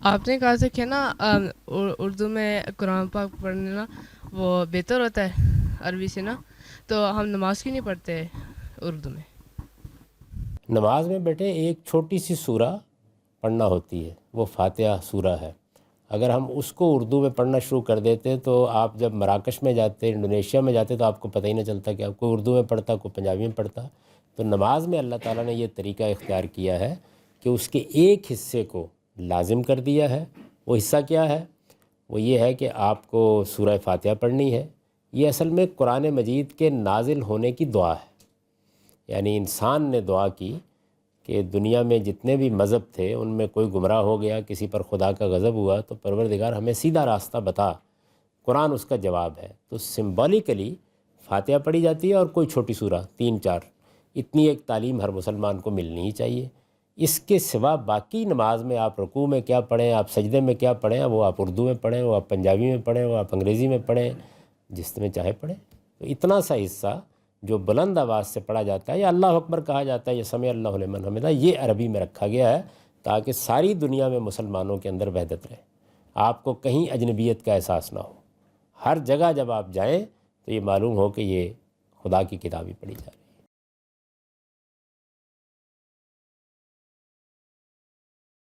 آپ نے کہا تھا کہ نا اردو میں قرآن پاک پڑھنا وہ بہتر ہوتا ہے عربی سے نا، تو ہم نماز کیوں نہیں پڑھتے اردو میں؟ نماز میں بیٹے ایک چھوٹی سی سورہ پڑھنا ہوتی ہے، وہ فاتحہ سورہ ہے۔ اگر ہم اس کو اردو میں پڑھنا شروع کر دیتے تو آپ جب مراکش میں جاتے، انڈونیشیا میں جاتے، تو آپ کو پتہ ہی نہ چلتا کہ آپ کو اردو میں پڑھتا، کوئی پنجابی میں پڑھتا۔ تو نماز میں اللہ تعالیٰ نے یہ طریقہ اختیار کیا ہے کہ اس کے ایک حصے کو لازم کر دیا ہے۔ وہ حصہ کیا ہے؟ وہ یہ ہے کہ آپ کو سورہ فاتحہ پڑھنی ہے۔ یہ اصل میں قرآن مجید کے نازل ہونے کی دعا ہے، یعنی انسان نے دعا کی کہ دنیا میں جتنے بھی مذہب تھے ان میں کوئی گمراہ ہو گیا، کسی پر خدا کا غضب ہوا، تو پروردگار ہمیں سیدھا راستہ بتا۔ قرآن اس کا جواب ہے۔ تو سمبولیکلی فاتحہ پڑھی جاتی ہے اور کوئی چھوٹی سورہ 3 4، اتنی ایک تعلیم ہر مسلمان کو ملنی ہی چاہیے۔ اس کے سوا باقی نماز میں آپ رکوع میں کیا پڑھیں، آپ سجدے میں کیا پڑھیں، وہ آپ اردو میں پڑھیں، وہ آپ پنجابی میں پڑھیں، وہ آپ انگریزی میں پڑھیں، جس میں چاہے پڑھیں۔ تو اتنا سا حصہ جو بلند آواز سے پڑھا جاتا ہے یا اللہ اکبر کہا جاتا ہے یا سمع اللہ لمن حمدہ، یہ عربی میں رکھا گیا ہے تاکہ ساری دنیا میں مسلمانوں کے اندر وحدت رہے، آپ کو کہیں اجنبیت کا احساس نہ ہو۔ ہر جگہ جب آپ جائیں تو یہ معلوم ہو کہ یہ خدا کی کتاب ہی پڑھی جا رہی ہے۔